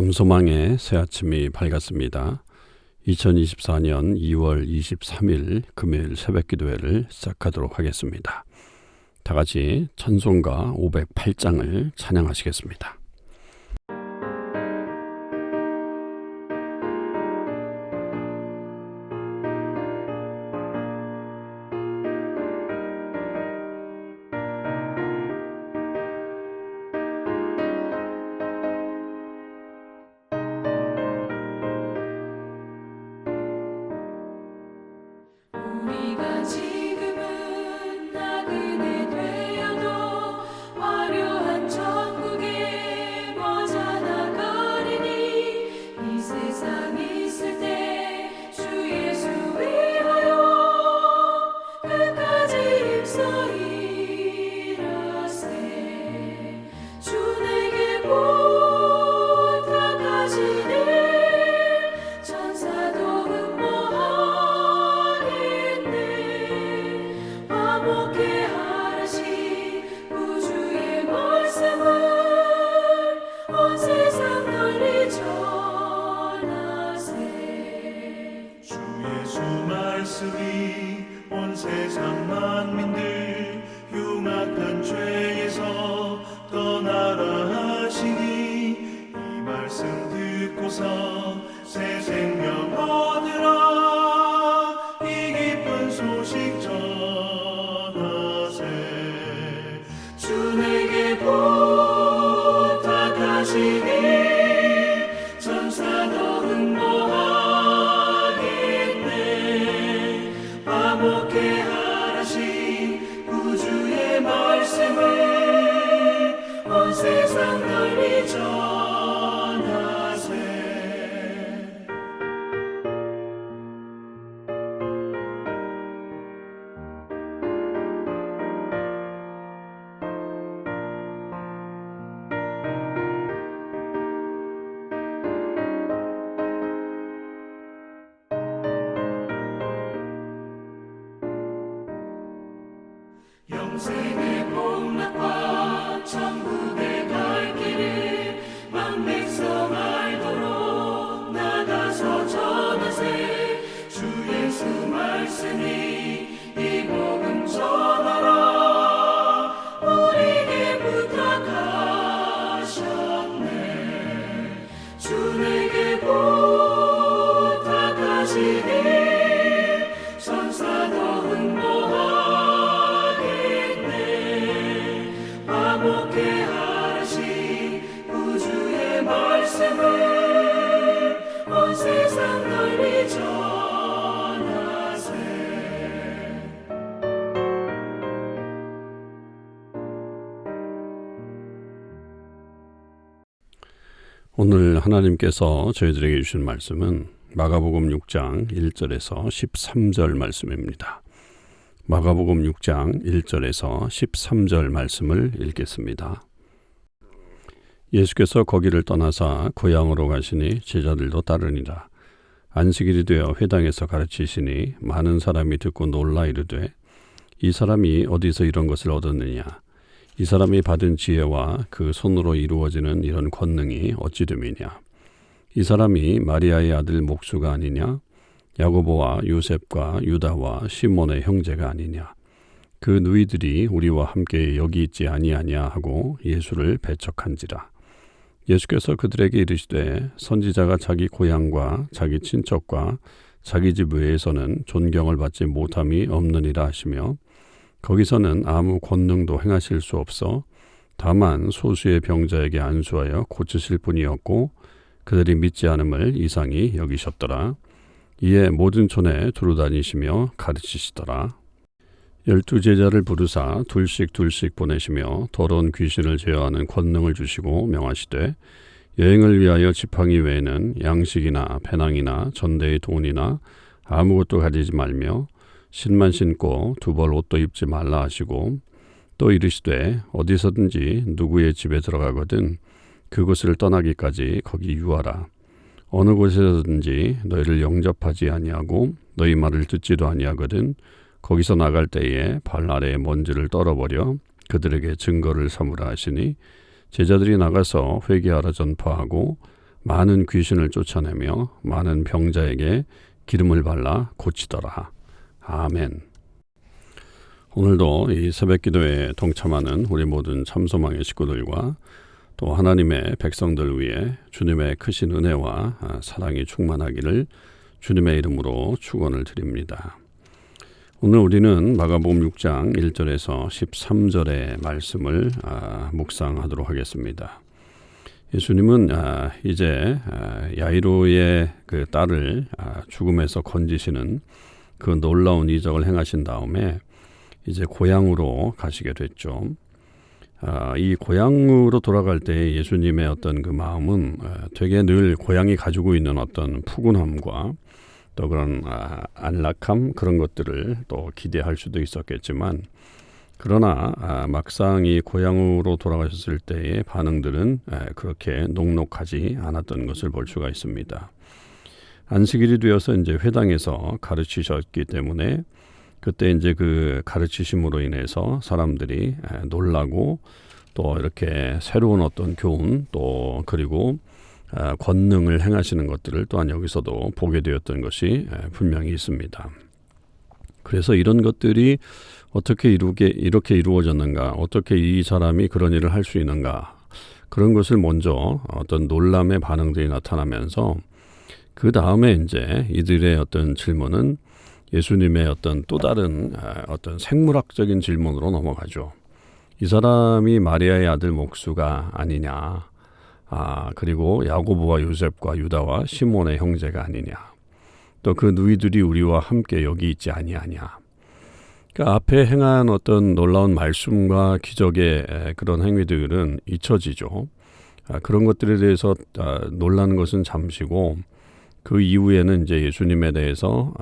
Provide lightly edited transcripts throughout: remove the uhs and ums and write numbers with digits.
잠소망의 새 아침이 밝았습니다. 2024년 2월 23일 금요일 새벽 기도회를 시작하도록 하겠습니다. 다 같이 찬송가 508장을 찬양하시겠습니다. 우리가 지금은 나그네 되어도 화려한 천국에 머자 나가리니 이 세상 있을 때 주 예수 위하여 끝까지 힘써 일하세. 주 내게 부탁하시니 천사도 화목해 하라시 구주의 말씀을 온 세상 널리 전하세. 주 예수 말씀이 온 세상 만민들 흉악한 죄에서 떠나라 하시니 이 말씀 듣고서 새 생명 얻으라. 이 기쁜 소식 전하세. 주 내게 부탁하시니 천사도 응모하겠네. 화목해 하라시 구주의 말씀을 온 세상 널리 전하세. 영생의 복락과 천국에 갈 길을 만백성 알도록 나가서 전하세. 주 예수 말씀이 이 복음 전하라. 우리에게 부탁하셨네. 주 내게 부탁하시니 천사도 응모하겠네. 화목해 하라시 구주의 말씀을 온 세상 널리 전하세. 오늘 하나님께서 저희들에게 주신 말씀은 마가복음 6장 1절에서 13절 말씀입니다. 마가복음 6장 1절에서 13절 말씀을 읽겠습니다. 예수께서 거기를 떠나사 고향으로 가시니 제자들도 따르니라. 안식일이 되어 회당에서 가르치시니 많은 사람이 듣고 놀라 이르되 이 사람이 어디서 이런 것을 얻었느냐. 이 사람이 받은 지혜와 그 손으로 이루어지는 이런 권능이 어찌 됨이냐. 이 사람이 마리아의 아들 목수가 아니냐. 야고보와 요셉과 유다와 시몬의 형제가 아니냐. 그 누이들이 우리와 함께 여기 있지 아니하냐 하고 예수를 배척한지라. 예수께서 그들에게 이르시되 선지자가 자기 고향과 자기 친척과 자기 집 외에서는 존경을 받지 못함이 없느니라 하시며 거기서는 아무 권능도 행하실 수 없어 다만 소수의 병자에게 안수하여 고치실 뿐이었고 그들이 믿지 않음을 이상히 여기셨더라. 이에 모든 촌에 두루다니시며 가르치시더라. 12 제자를 부르사 둘씩 보내시며 더러운 귀신을 제어하는 권능을 주시고 명하시되 여행을 위하여 지팡이 외에는 양식이나 배낭이나 전대의 돈이나 아무것도 가지지 말며 신만 신고 두 벌 옷도 입지 말라 하시고 또 이르시되 어디서든지 누구의 집에 들어가거든 그곳을 떠나기까지 거기 유하라. 어느 곳에서든지 너희를 영접하지 아니하고 너희 말을 듣지도 아니하거든 거기서 나갈 때에 발 아래에 먼지를 떨어버려 그들에게 증거를 삼으라 하시니 제자들이 나가서 회개하라 전파하고 많은 귀신을 쫓아내며 많은 병자에게 기름을 발라 고치더라. 아멘. 오늘도 이 새벽 기도에 동참하는 우리 모든 참소망의 식구들과 또 하나님의 백성들 위해 주님의 크신 은혜와 사랑이 충만하기를 주님의 이름으로 축원을 드립니다. 오늘 우리는 마가복음 6장 1절에서 13절의 말씀을 묵상하도록 하겠습니다. 예수님은 이제 야이로의 그 딸을 죽음에서 건지시는 그 놀라운 이적을 행하신 다음에 이제 고향으로 가시게 됐죠. 이 고향으로 돌아갈 때 예수님의 어떤 그 마음은 되게 늘 고향이 가지고 있는 어떤 푸근함과 또 그런 안락함 그런 것들을 또 기대할 수도 있었겠지만 그러나 막상 이 고향으로 돌아가셨을 때의 반응들은 그렇게 녹록하지 않았던 것을 볼 수가 있습니다. 안식일이 되어서 이제 회당에서 가르치셨기 때문에 그때 이제 그 가르치심으로 인해서 사람들이 놀라고 또 이렇게 새로운 어떤 교훈 또 그리고 권능을 행하시는 것들을 또한 여기서도 보게 되었던 것이 분명히 있습니다. 그래서 이런 것들이 어떻게 이렇게 이루어졌는가, 어떻게 이 사람이 그런 일을 할 수 있는가, 그런 것을 먼저 어떤 놀람의 반응들이 나타나면서 그 다음에 이제 이들의 어떤 질문은 예수님의 어떤 또 다른 어떤 생물학적인 질문으로 넘어가죠. 이 사람이 마리아의 아들 목수가 아니냐, 그리고 야고보와 요셉과 유다와 시몬의 형제가 아니냐, 또 그 누이들이 우리와 함께 여기 있지 아니하냐. 그러니까 앞에 행한 어떤 놀라운 말씀과 기적의 그런 행위들은 잊혀지죠. 그런 것들에 대해서 놀라는 것은 잠시고 그 이후에는 이제 예수님에 대해서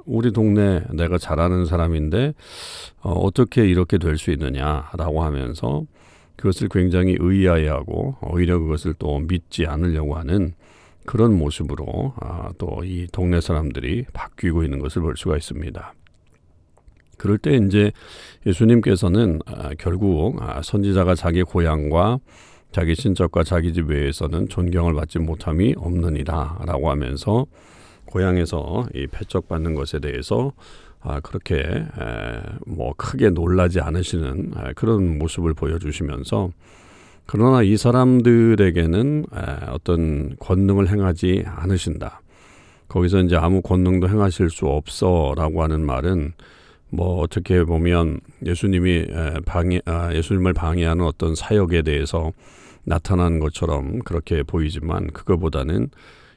우리 동네 내가 잘 아는 사람인데 어떻게 이렇게 될 수 있느냐라고 하면서 그것을 굉장히 의아해하고 오히려 그것을 또 믿지 않으려고 하는 그런 모습으로 또 이 동네 사람들이 바뀌고 있는 것을 볼 수가 있습니다. 그럴 때 이제 예수님께서는 결국 선지자가 자기 고향과 자기 친척과 자기 집 외에서는 존경을 받지 못함이 없느니라 라고 하면서 고향에서 이 배척받는 것에 대해서 그렇게 뭐 크게 놀라지 않으시는 그런 모습을 보여주시면서 그러나 이 사람들에게는 어떤 권능을 행하지 않으신다. 거기서 이제 아무 권능도 행하실 수 없어 라고 하는 말은 뭐 어떻게 보면 예수님을 방해하는 어떤 사역에 대해서 나타난 것처럼 그렇게 보이지만 그거보다는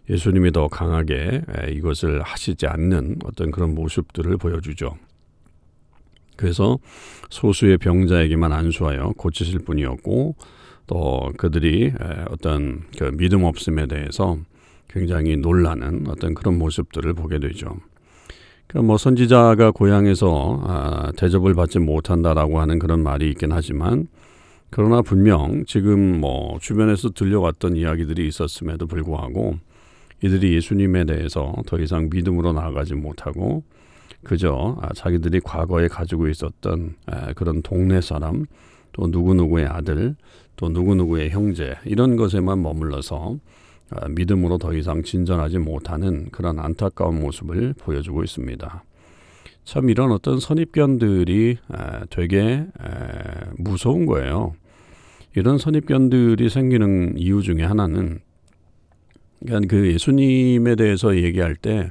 예수님이 더 강하게 이것을 하시지 않는 어떤 그런 모습들을 보여주죠. 그래서 소수의 병자에게만 안수하여 고치실 뿐이었고 또 그들이 어떤 그 믿음 없음에 대해서 굉장히 놀라는 어떤 그런 모습들을 보게 되죠. 그러니까 뭐 선지자가 고향에서 대접을 받지 못한다라고 하는 그런 말이 있긴 하지만 그러나 분명 지금 뭐 주변에서 들려왔던 이야기들이 있었음에도 불구하고 이들이 예수님에 대해서 더 이상 믿음으로 나아가지 못하고 그저 자기들이 과거에 가지고 있었던 그런 동네 사람 또 누구누구의 아들 또 누구누구의 형제 이런 것에만 머물러서 믿음으로 더 이상 진전하지 못하는 그런 안타까운 모습을 보여주고 있습니다. 참 이런 어떤 선입견들이 되게 무서운 거예요. 이런 선입견들이 생기는 이유 중에 하나는 그러니까 그 예수님에 대해서 얘기할 때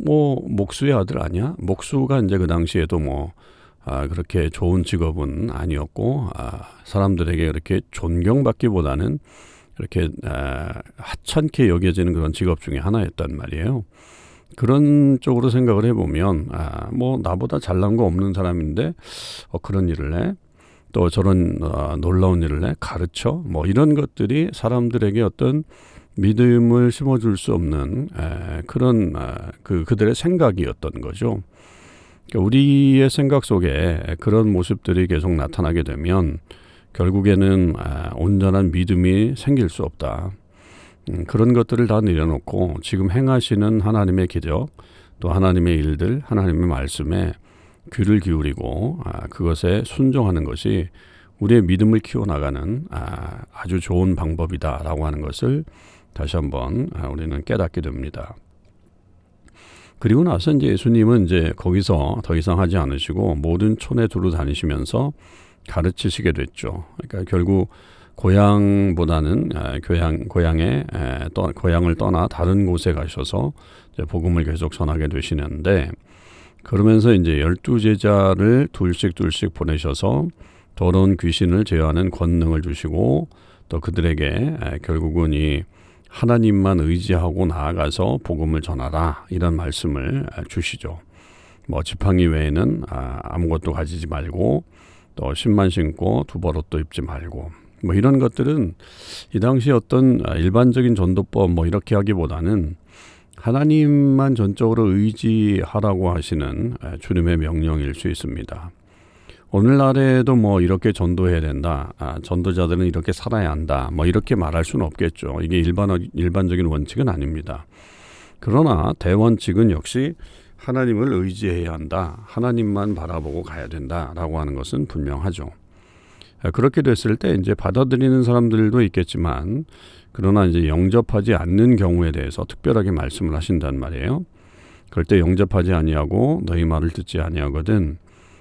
뭐 목수의 아들 아니야? 목수가 이제 그 당시에도 뭐 그렇게 좋은 직업은 아니었고 사람들에게 그렇게 존경받기보다는 이렇게 하찮게 여겨지는 그런 직업 중에 하나였단 말이에요. 그런 쪽으로 생각을 해보면 뭐 나보다 잘난 거 없는 사람인데 그런 일을 해? 또 저런 놀라운 일을 해? 가르쳐? 뭐 이런 것들이 사람들에게 어떤 믿음을 심어줄 수 없는 그런 그들의 생각이었던 거죠. 그러니까 우리의 생각 속에 그런 모습들이 계속 나타나게 되면 결국에는 온전한 믿음이 생길 수 없다. 그런 것들을 다 내려놓고 지금 행하시는 하나님의 기적, 또 하나님의 일들, 하나님의 말씀에 귀를 기울이고 그것에 순종하는 것이 우리의 믿음을 키워나가는 아주 좋은 방법이다라고 하는 것을 다시 한번 우리는 깨닫게 됩니다. 그리고 나서 이제 예수님은 이제 거기서 더 이상 하지 않으시고 모든 촌에 두루 다니시면서 가르치시게 됐죠. 그러니까 결국 고향보다는 고향을 떠나 다른 곳에 가셔서 이제 복음을 계속 전하게 되시는데, 그러면서 이제 12제자를 둘씩 보내셔서 더러운 귀신을 제어하는 권능을 주시고, 또 그들에게 결국은 이 하나님만 의지하고 나아가서 복음을 전하라, 이런 말씀을 주시죠. 뭐 지팡이 외에는 아무것도 가지지 말고, 또 신만 신고 두벌옷도 입지 말고, 뭐 이런 것들은 이 당시 어떤 일반적인 전도법 뭐 이렇게 하기보다는 하나님만 전적으로 의지하라고 하시는 주님의 명령일 수 있습니다. 오늘날에도 뭐 이렇게 전도해야 된다, 전도자들은 이렇게 살아야 한다, 뭐 이렇게 말할 수는 없겠죠. 이게 일반적인 원칙은 아닙니다. 그러나 대원칙은 역시 하나님을 의지해야 한다, 하나님만 바라보고 가야 된다라고 하는 것은 분명하죠. 그렇게 됐을 때 이제 받아들이는 사람들도 있겠지만, 그러나 이제 영접하지 않는 경우에 대해서 특별하게 말씀을 하신단 말이에요. 그럴 때 영접하지 아니하고 너희 말을 듣지 아니하거든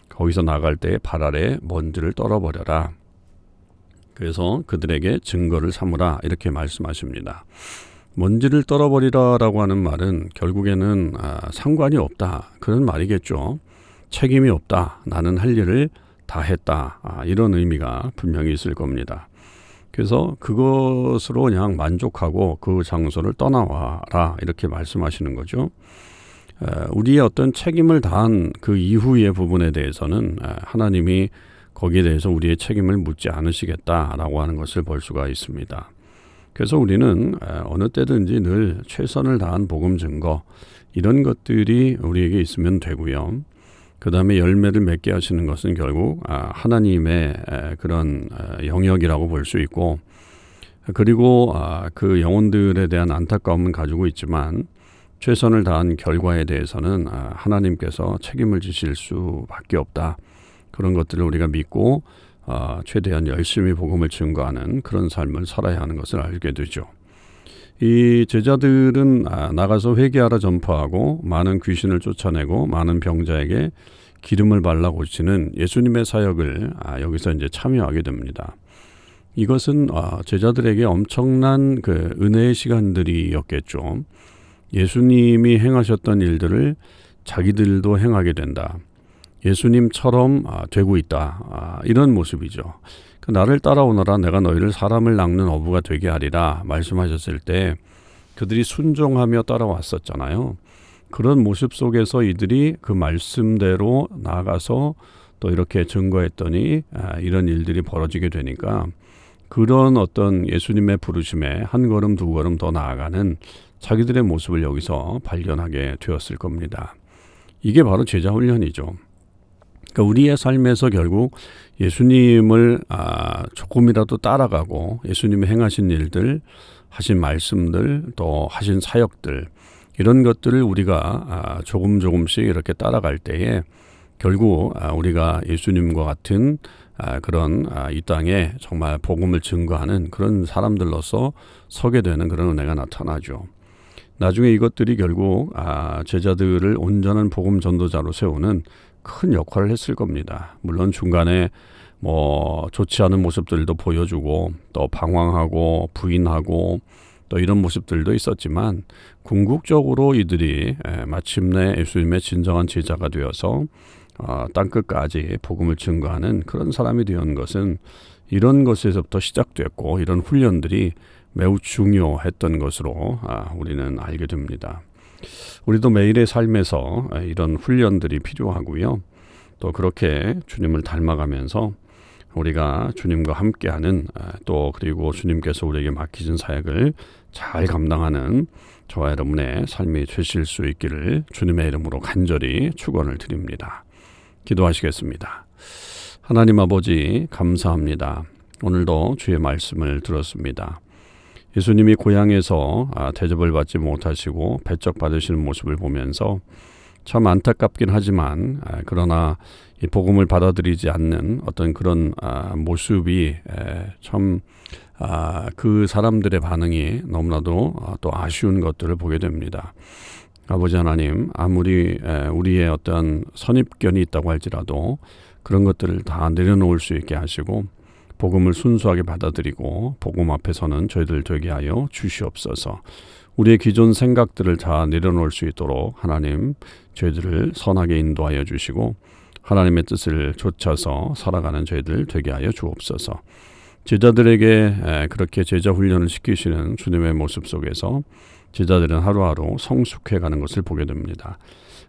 거기서 나갈 때 발 아래 먼지를 떨어버려라. 그래서 그들에게 증거를 삼으라, 이렇게 말씀하십니다. 먼지를 떨어버리라라고 하는 말은 결국에는 상관이 없다, 그런 말이겠죠. 책임이 없다, 나는 할 일을 다 했다, 이런 의미가 분명히 있을 겁니다. 그래서 그것으로 그냥 만족하고 그 장소를 떠나와라, 이렇게 말씀하시는 거죠. 우리의 어떤 책임을 다한 그 이후의 부분에 대해서는 하나님이 거기에 대해서 우리의 책임을 묻지 않으시겠다라고 하는 것을 볼 수가 있습니다. 그래서 우리는 어느 때든지 늘 최선을 다한 복음 증거, 이런 것들이 우리에게 있으면 되고요. 그 다음에 열매를 맺게 하시는 것은 결국 하나님의 그런 영역이라고 볼 수 있고, 그리고 그 영혼들에 대한 안타까움은 가지고 있지만 최선을 다한 결과에 대해서는 하나님께서 책임을 지실 수밖에 없다. 그런 것들을 우리가 믿고 최대한 열심히 복음을 증거하는 그런 삶을 살아야 하는 것을 알게 되죠. 이 제자들은 나가서 회개하라 전파하고 많은 귀신을 쫓아내고 많은 병자에게 기름을 발라 고치는 예수님의 사역을 여기서 이제 참여하게 됩니다. 이것은 제자들에게 엄청난 그 은혜의 시간들이었겠죠. 예수님이 행하셨던 일들을 자기들도 행하게 된다, 예수님처럼 되고 있다, 이런 모습이죠. 나를 따라오너라, 내가 너희를 사람을 낚는 어부가 되게 하리라 말씀하셨을 때 그들이 순종하며 따라왔었잖아요. 그런 모습 속에서 이들이 그 말씀대로 나아가서 또 이렇게 증거했더니 이런 일들이 벌어지게 되니까, 그런 어떤 예수님의 부르심에 한 걸음 두 걸음 더 나아가는 자기들의 모습을 여기서 발견하게 되었을 겁니다. 이게 바로 제자 훈련이죠. 그러니까 우리의 삶에서 결국 예수님을 조금이라도 따라가고 예수님이 행하신 일들, 하신 말씀들, 또 하신 사역들, 이런 것들을 우리가 조금씩 이렇게 따라갈 때에 결국 우리가 예수님과 같은 그런 이 땅에 정말 복음을 증거하는 그런 사람들로서 서게 되는 그런 은혜가 나타나죠. 나중에 이것들이 결국 제자들을 온전한 복음 전도자로 세우는 큰 역할을 했을 겁니다. 물론 중간에 뭐 좋지 않은 모습들도 보여주고 또 방황하고 부인하고 또 이런 모습들도 있었지만, 궁극적으로 이들이 마침내 예수님의 진정한 제자가 되어서 땅끝까지 복음을 증거하는 그런 사람이 되는 것은 이런 것에서부터 시작됐고, 이런 훈련들이 매우 중요했던 것으로 우리는 알게 됩니다. 우리도 매일의 삶에서 이런 훈련들이 필요하고요. 또 그렇게 주님을 닮아가면서 우리가 주님과 함께하는, 또 그리고 주님께서 우리에게 맡기신 사역을 잘 감당하는 저와 여러분의 삶이 되실 수 있기를 주님의 이름으로 간절히 축원을 드립니다. 기도하시겠습니다. 하나님 아버지, 감사합니다. 오늘도 주의 말씀을 들었습니다. 예수님이 고향에서 대접을 받지 못하시고 배척받으시는 모습을 보면서 참 안타깝긴 하지만, 그러나 이 복음을 받아들이지 않는 어떤 그런 모습이 참 그 사람들의 반응이 너무나도 또 아쉬운 것들을 보게 됩니다. 아버지 하나님, 아무리 우리의 어떤 선입견이 있다고 할지라도 그런 것들을 다 내려놓을 수 있게 하시고 복음을 순수하게 받아들이고 복음 앞에서는 저희들 되게 하여 주시옵소서. 우리의 기존 생각들을 다 내려놓을 수 있도록 하나님 저희들을 선하게 인도하여 주시고 하나님의 뜻을 좇아서 살아가는 저희들 되게 하여 주옵소서. 제자들에게 그렇게 제자 훈련을 시키시는 주님의 모습 속에서 제자들은 하루하루 성숙해가는 것을 보게 됩니다.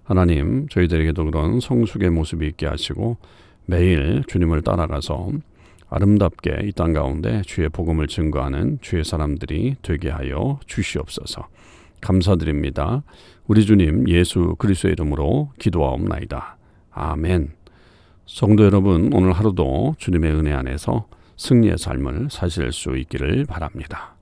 하나님, 저희들에게도 그런 성숙의 모습이 있게 하시고 매일 주님을 따라가서 아름답게 이 땅 가운데 주의 복음을 증거하는 주의 사람들이 되게 하여 주시옵소서. 감사드립니다. 우리 주님 예수 그리스도의 이름으로 기도하옵나이다. 아멘. 성도 여러분, 오늘 하루도 주님의 은혜 안에서 승리의 삶을 사실 수 있기를 바랍니다.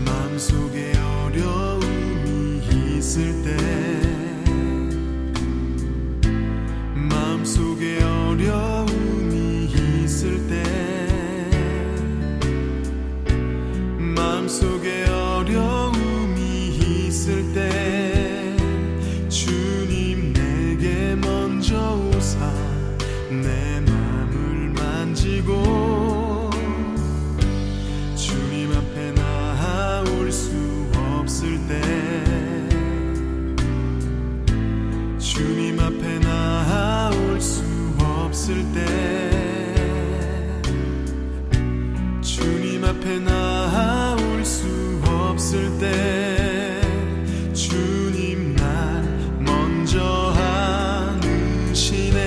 마음속에 어려움이 있을 때 마음속에 어려움이 있을 때 마음속에 어려움이 있을 때 주님 내게 먼저 오사 내 마음을 만지고 주님 앞에 나올 수 없을 때 주님 앞에 나올 수 없을 때 주님 앞에 나올 수 없을 때 주님 날 먼저 안으시네.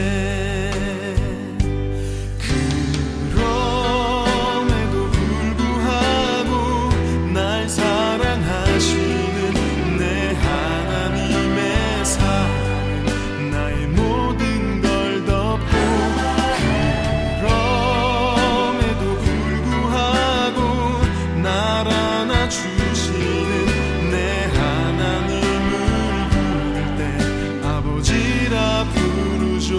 그럼에도 불구하고 날 사랑하시는 내 하나님의 사랑 나의 모든 걸 덮고 그럼에도 불구하고 날 안아주시는 내 하나님을 부를 때 아버지라 부르죠.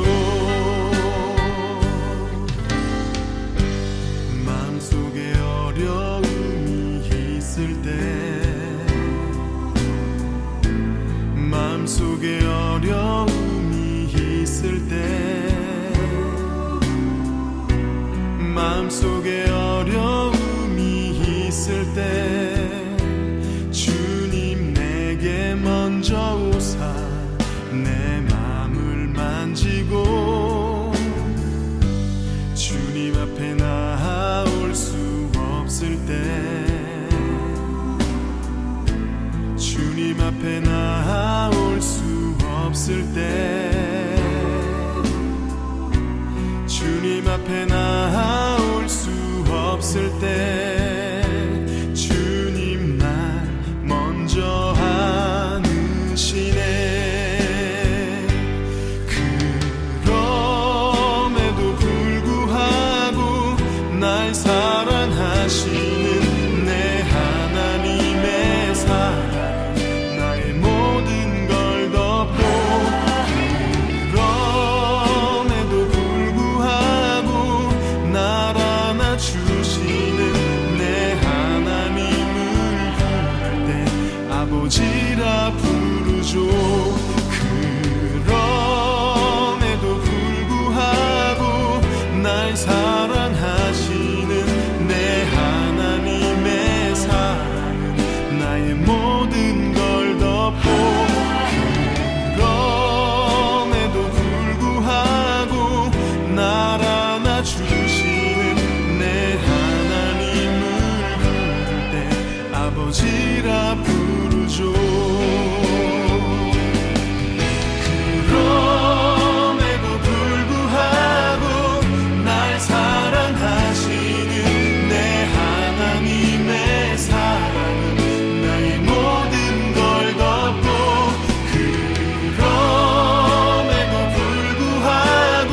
마음속에 어려움이 있을 때 마음속에 어려움이 있을 때 마음속에 어려움이 있을 때 주님 내게 먼저 오사 내 마음을 만지고 주님 앞에 나올 수 없을 때 주님 앞에 나올 수 없을 때 주님 앞에 나올 수 없을 때 주님 날 먼저 안으시네. 그럼에도 불구하고 날 사랑하시는 내 하나님의 사랑 나의 모든 걸 덮고 그럼에도 불구하고 날 안아주시는 내 하나님을 부를 때 아버지라 부르죠. 그럼에도 불구하고 날 사랑하시는 내 하나님의 사랑은 나의 모든 걸 덮고 그럼에도 불구하고 날 안아주시는 내 하나님을 부를 때 아버지라 부르죠. 그럼에도 불구하고 날 사랑하시는 내 하나님의 사랑은 나의 모든 걸 덮고 그럼에도 불구하고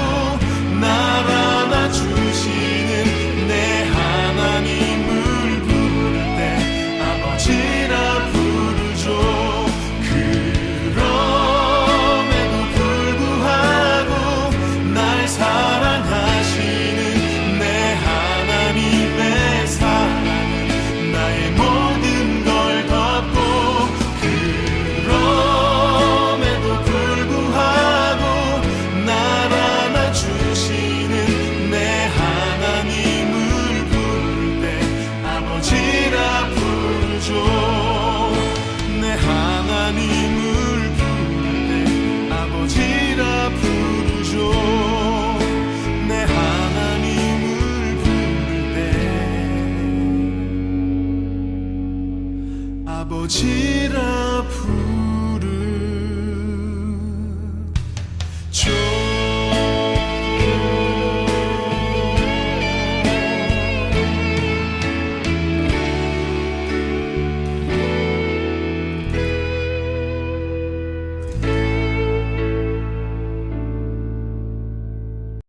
날 안아주시는 아버지라 부르